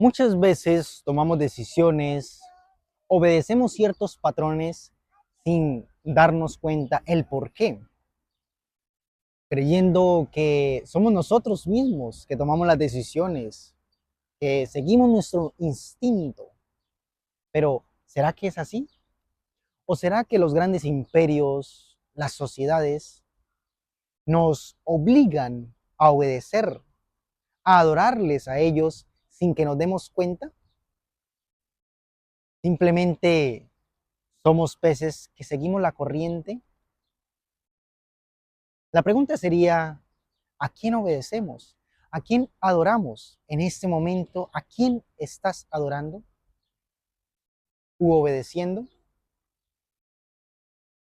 Muchas veces tomamos decisiones, obedecemos ciertos patrones sin darnos cuenta el por qué, creyendo que somos nosotros mismos que tomamos las decisiones, que seguimos nuestro instinto. Pero, ¿será que es así? ¿O será que los grandes imperios, las sociedades, nos obligan a obedecer, a adorarles a ellos sin que nos demos cuenta? Simplemente somos peces que seguimos la corriente. La pregunta sería, ¿a quién obedecemos? ¿A quién adoramos en este momento? ¿A quién estás adorando u obedeciendo?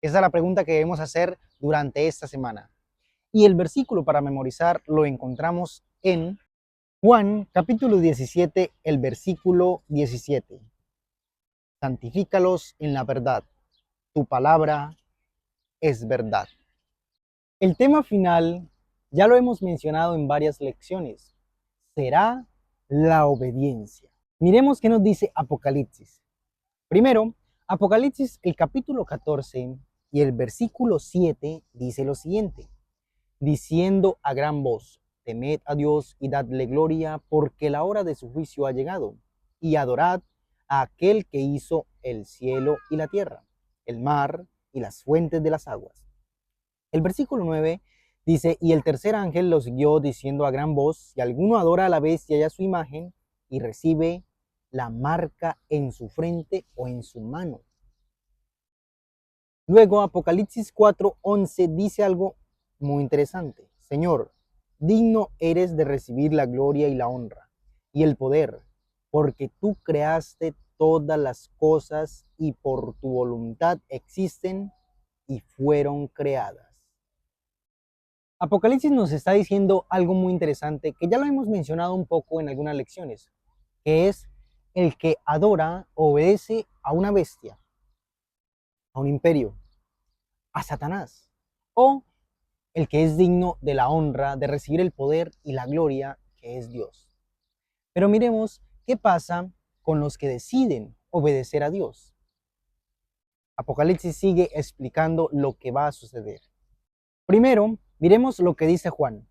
Esa es la pregunta que debemos hacer durante esta semana. Y el versículo para memorizar lo encontramos en Juan capítulo 17, el versículo 17. Santifícalos en la verdad. Tu palabra es verdad. El tema final ya lo hemos mencionado en varias lecciones. Será la obediencia. Miremos qué nos dice Apocalipsis. Primero, Apocalipsis el capítulo 14 y el versículo 7 dice lo siguiente, diciendo a gran voz, temed a Dios y dadle gloria, porque la hora de su juicio ha llegado, y adorad a aquel que hizo el cielo y la tierra, el mar y las fuentes de las aguas. El versículo 9 dice, y el tercer ángel lo siguió diciendo a gran voz, si alguno adora a la bestia y a su imagen, y recibe la marca en su frente o en su mano. Luego Apocalipsis 4:11 dice algo muy interesante. Señor, digno eres de recibir la gloria y la honra y el poder, porque tú creaste todas las cosas y por tu voluntad existen y fueron creadas. Apocalipsis nos está diciendo algo muy interesante que ya lo hemos mencionado un poco en algunas lecciones, que es el que adora o obedece a una bestia, a un imperio, a Satanás, o el que es digno de la honra, de recibir el poder y la gloria que es Dios. Pero miremos qué pasa con los que deciden obedecer a Dios. Apocalipsis sigue explicando lo que va a suceder. Primero, miremos lo que dice Juan.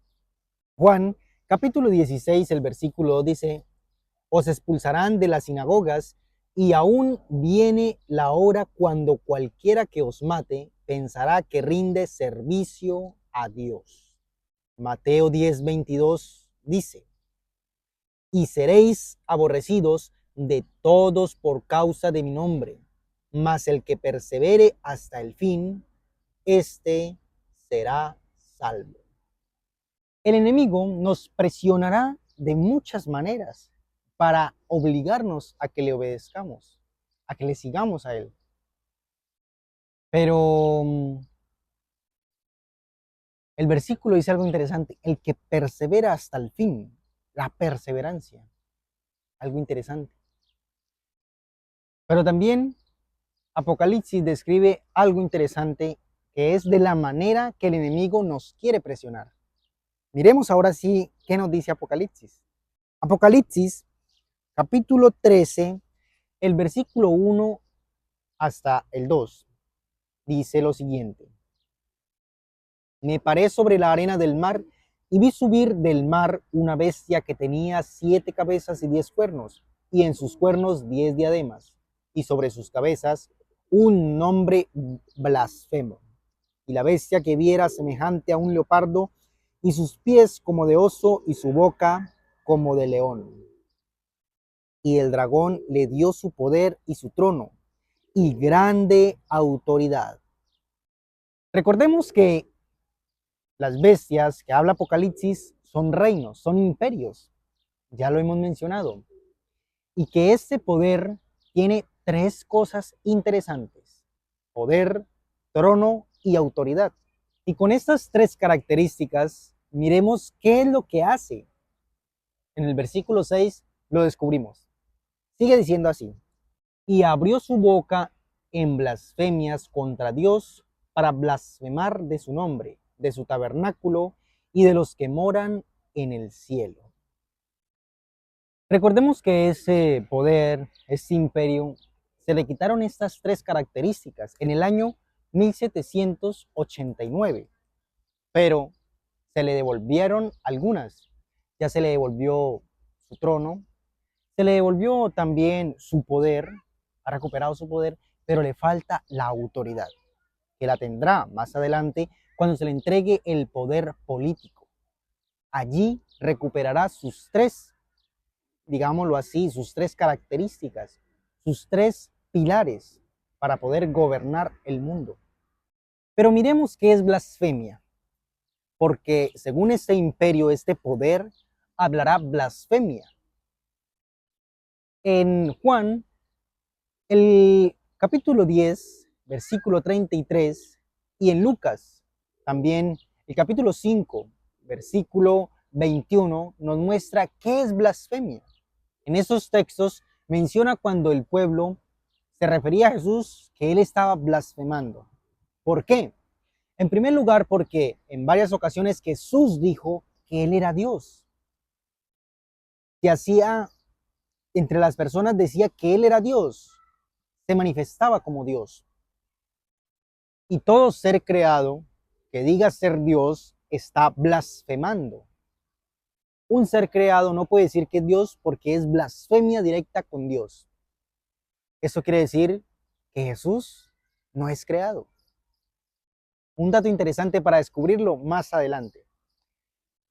Juan, capítulo 16, el versículo 2 dice, os expulsarán de las sinagogas y aún viene la hora cuando cualquiera que os mate pensará que rinde servicio a Dios. Mateo 10:22 dice, y seréis aborrecidos de todos por causa de mi nombre, mas el que persevere hasta el fin, éste será salvo. El enemigo nos presionará de muchas maneras para obligarnos a que le obedezcamos, a que le sigamos a él. Pero el versículo dice algo interesante, el que persevera hasta el fin, la perseverancia, algo interesante. Pero también Apocalipsis describe algo interesante que es de la manera que el enemigo nos quiere presionar. Miremos ahora sí qué nos dice Apocalipsis. Apocalipsis, capítulo 13, el versículo 1 hasta el 2, dice lo siguiente. Me paré sobre la arena del mar y vi subir del mar una bestia que tenía 7 cabezas y 10 cuernos, y en sus cuernos 10 diademas, y sobre sus cabezas un nombre blasfemo. Y la bestia que viera semejante a un leopardo, y sus pies como de oso, y su boca como de león. Y el dragón le dio su poder y su trono, y grande autoridad. Recordemos que las bestias que habla Apocalipsis son reinos, son imperios, ya lo hemos mencionado, y que este poder tiene 3 cosas interesantes, poder, trono y autoridad. Y con estas 3 características, miremos qué es lo que hace. En el versículo 6 lo descubrimos. Sigue diciendo así, y abrió su boca en blasfemias contra Dios para blasfemar de su nombre, de su tabernáculo y de los que moran en el cielo. Recordemos que ese poder, ese imperio, se le quitaron estas tres características en el año 1789, pero se le devolvieron algunas. Ya se le devolvió su trono, se le devolvió también su poder, ha recuperado su poder, pero le falta la autoridad, que la tendrá más adelante cuando se le entregue el poder político. Allí recuperará sus tres, digámoslo así, sus tres características, sus tres pilares para poder gobernar el mundo. Pero miremos qué es blasfemia, porque según este imperio, este poder, hablará blasfemia. En Juan, el capítulo 10, versículo 33, y en Lucas, también el capítulo 5, versículo 21, nos muestra qué es blasfemia. En esos textos menciona cuando el pueblo se refería a Jesús que él estaba blasfemando. ¿Por qué? En primer lugar, porque en varias ocasiones Jesús dijo que él era Dios. Que hacía, entre las personas decía que él era Dios, se manifestaba como Dios. Y todo ser creado que diga ser Dios está blasfemando. Un ser creado no puede decir que es Dios porque es blasfemia directa con Dios. Eso quiere decir que Jesús no es creado. Un dato interesante para descubrirlo más adelante.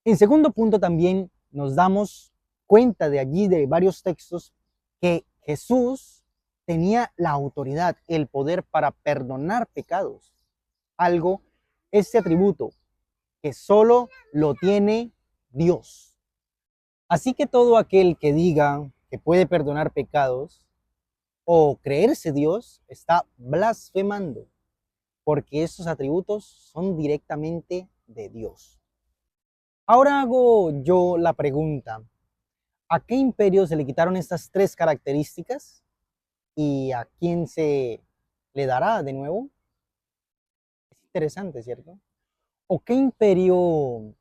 En segundo punto también nos damos cuenta de allí, de varios textos, que Jesús tenía la autoridad, el poder para perdonar pecados. Algo, este atributo, que solo lo tiene Dios. Así que todo aquel que diga que puede perdonar pecados o creerse Dios está blasfemando, porque esos atributos son directamente de Dios. Ahora hago yo la pregunta, ¿a qué imperio se le quitaron estas tres características y a quién se le dará de nuevo? Es interesante, ¿cierto? ¿O qué imperio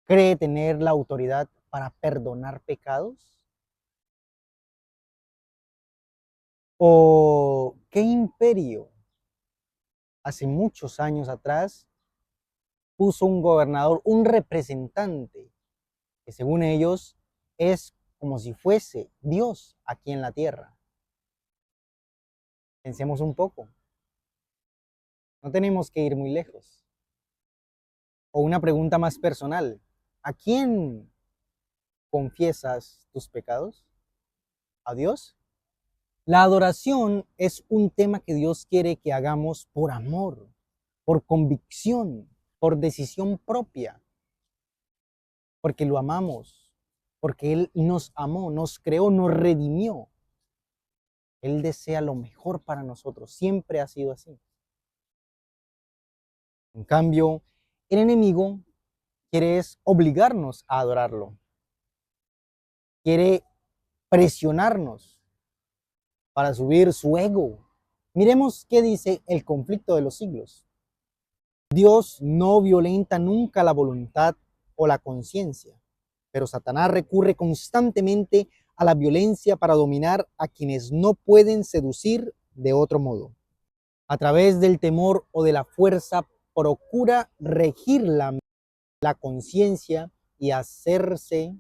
cree tener la autoridad para perdonar pecados? ¿O qué imperio hace muchos años atrás puso un gobernador, un representante, que según ellos es como si fuese Dios aquí en la tierra? Pensemos un poco, no tenemos que ir muy lejos. O una pregunta más personal, ¿a quién confiesas tus pecados? ¿A Dios? La adoración es un tema que Dios quiere que hagamos por amor, por convicción, por decisión propia, porque lo amamos, porque Él nos amó, nos creó, nos redimió. Él desea lo mejor para nosotros, siempre ha sido así. En cambio, el enemigo quiere es obligarnos a adorarlo, quiere presionarnos para subir su ego. Miremos qué dice el conflicto de los siglos. Dios no violenta nunca la voluntad o la conciencia, pero Satanás recurre constantemente a la violencia para dominar a quienes no pueden seducir de otro modo. A través del temor o de la fuerza procura regir la conciencia y hacerse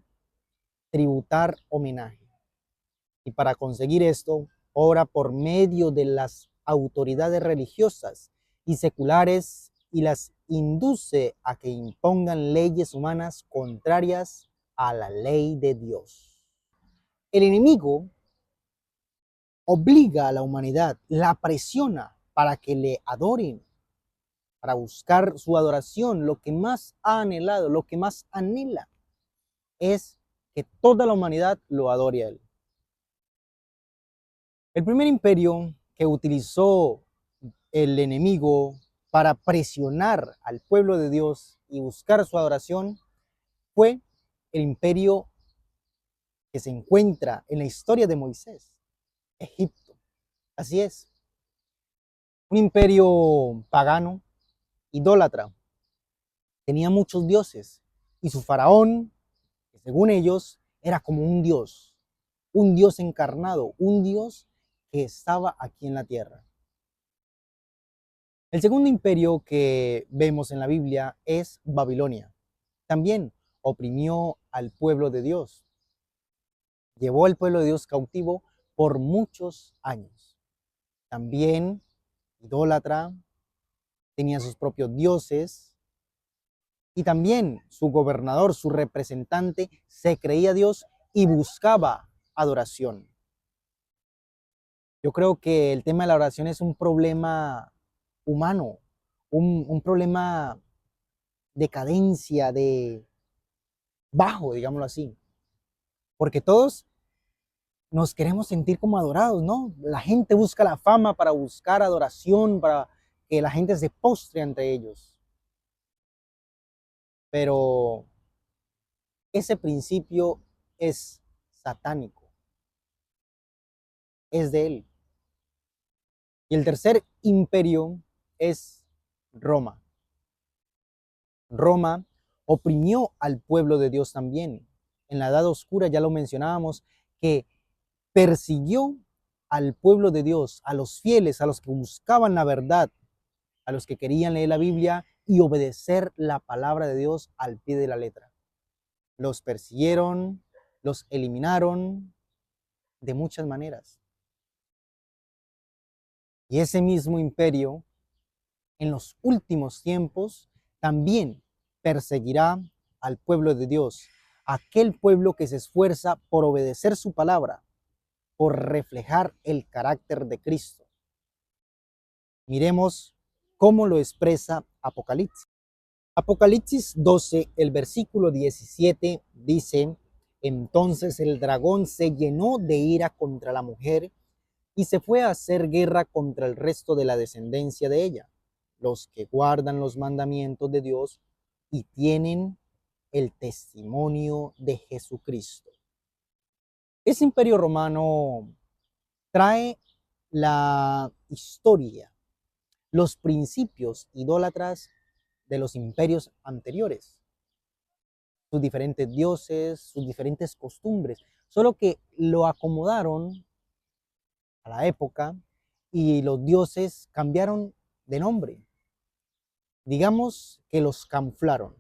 tributar homenaje. Y para conseguir esto, obra por medio de las autoridades religiosas y seculares y las induce a que impongan leyes humanas contrarias a la ley de Dios. El enemigo obliga a la humanidad, la presiona para que le adoren, para buscar su adoración. Lo que más ha anhelado, lo que más anhela es que toda la humanidad lo adore a él. El primer imperio que utilizó el enemigo para presionar al pueblo de Dios y buscar su adoración fue el imperio que se encuentra en la historia de Moisés, Egipto. Así es, un imperio pagano, idólatra, tenía muchos dioses y su faraón, que según ellos era como un Dios encarnado, un Dios que estaba aquí en la tierra. El segundo imperio que vemos en la Biblia es Babilonia. También oprimió al pueblo de Dios, llevó al pueblo de Dios cautivo por muchos años. También idólatra, tenía sus propios dioses y también su gobernador, su representante, se creía Dios y buscaba adoración. Yo creo que el tema de la oración es un problema humano, un problema de cadencia, de bajo, digámoslo así, porque todos nos queremos sentir como adorados, ¿no? La gente busca la fama para buscar adoración, para que la gente se postre ante ellos. Pero ese principio es satánico, es de él. Y el tercer imperio es Roma. Roma oprimió al pueblo de Dios también. En la Edad Oscura ya lo mencionábamos, que persiguió al pueblo de Dios, a los fieles, a los que buscaban la verdad, a los que querían leer la Biblia y obedecer la palabra de Dios al pie de la letra. Los persiguieron, los eliminaron de muchas maneras. Y ese mismo imperio, en los últimos tiempos, también perseguirá al pueblo de Dios, aquel pueblo que se esfuerza por obedecer su palabra, por reflejar el carácter de Cristo. Miremos cómo lo expresa Apocalipsis. Apocalipsis 12, el versículo 17 dice: entonces el dragón se llenó de ira contra la mujer y se fue a hacer guerra contra el resto de la descendencia de ella, los que guardan los mandamientos de Dios y tienen el testimonio de Jesucristo. Ese imperio romano trae la historia, los principios idólatras de los imperios anteriores, sus diferentes dioses, sus diferentes costumbres, solo que lo acomodaron a la época y los dioses cambiaron de nombre. Digamos que los camuflaron.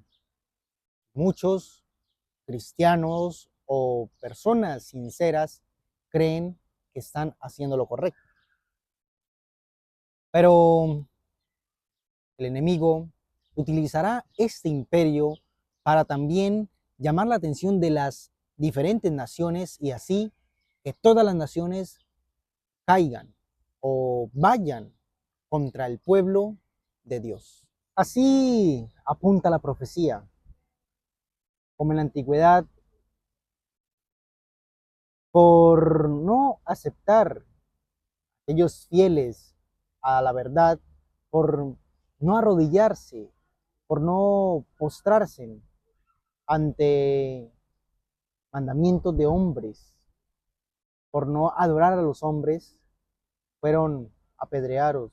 Muchos cristianos o personas sinceras creen que están haciendo lo correcto. Pero el enemigo utilizará este imperio para también llamar la atención de las diferentes naciones y así que todas las naciones caigan o vayan contra el pueblo de Dios. Así apunta la profecía, como en la antigüedad, por no aceptar ellos fieles a la verdad, por no arrodillarse, por no postrarse ante mandamientos de hombres, por no adorar a los hombres, fueron apedreados,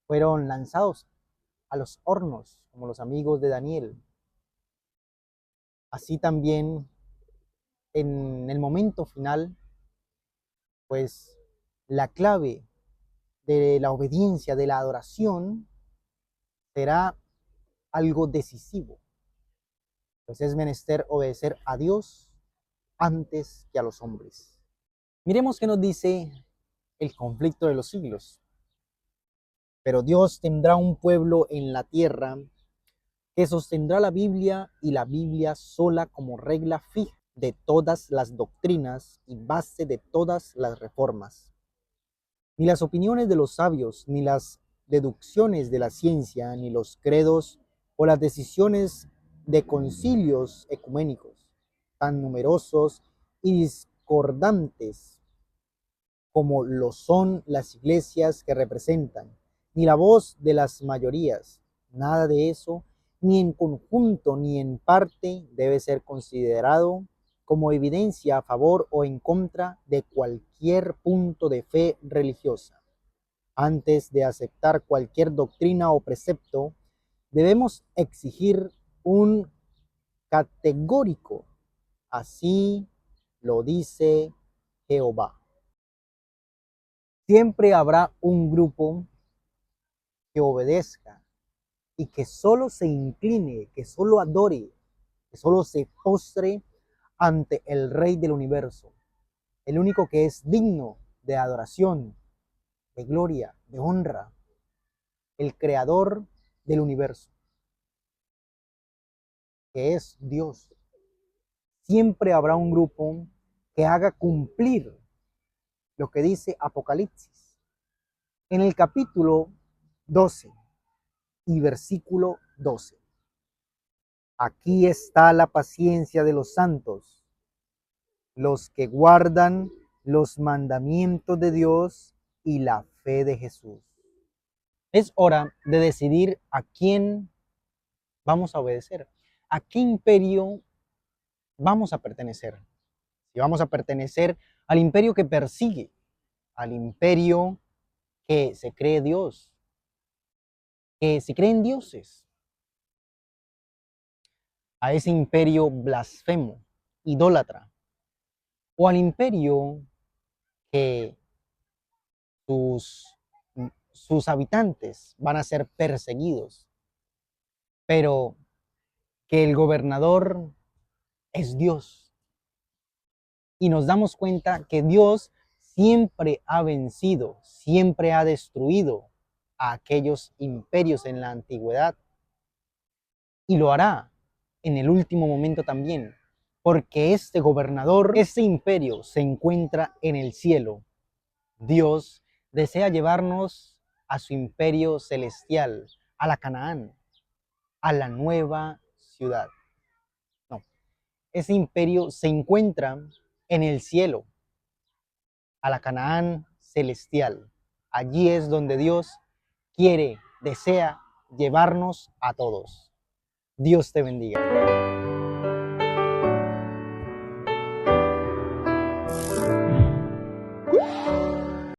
fueron lanzados a los hornos, como los amigos de Daniel. Así también en el momento final, pues la clave de la obediencia, de la adoración, será algo decisivo. Pues es menester obedecer a Dios antes que a los hombres. Miremos qué nos dice el conflicto de los siglos. Pero Dios tendrá un pueblo en la tierra que sostendrá la Biblia y la Biblia sola como regla fija de todas las doctrinas y base de todas las reformas. Ni las opiniones de los sabios, ni las deducciones de la ciencia, ni los credos o las decisiones de concilios ecuménicos, tan numerosos y discordantes como lo son las iglesias que representan, ni la voz de las mayorías, nada de eso, ni en conjunto ni en parte debe ser considerado como evidencia a favor o en contra de cualquier punto de fe religiosa. Antes de aceptar cualquier doctrina o precepto, debemos exigir un categórico, así lo dice Jehová. Siempre habrá un grupo que obedezca y que solo se incline, que solo adore, que solo se postre ante el Rey del universo, el único que es digno de adoración, de gloria, de honra, el creador del universo, que es Dios. Siempre habrá un grupo que haga cumplir lo que dice Apocalipsis. En el capítulo 12 y versículo 12. Aquí está la paciencia de los santos, los que guardan los mandamientos de Dios y la fe de Jesús. Es hora de decidir a quién vamos a obedecer, a qué imperio vamos a pertenecer. Si vamos a pertenecer al imperio que persigue, al imperio que se cree Dios, que se creen dioses, a ese imperio blasfemo, idólatra, o al imperio que sus, sus habitantes van a ser perseguidos, pero que el gobernador es Dios. Y nos damos cuenta que Dios siempre ha vencido, siempre ha destruido a aquellos imperios en la antigüedad y lo hará en el último momento también, porque este gobernador, este imperio se encuentra en el cielo. Dios desea llevarnos a su imperio celestial, a la Canaán, a la nueva ciudad. No, ese imperio se encuentra en el cielo, a la Canaán celestial. Allí es donde Dios quiere, desea llevarnos a todos. Dios te bendiga.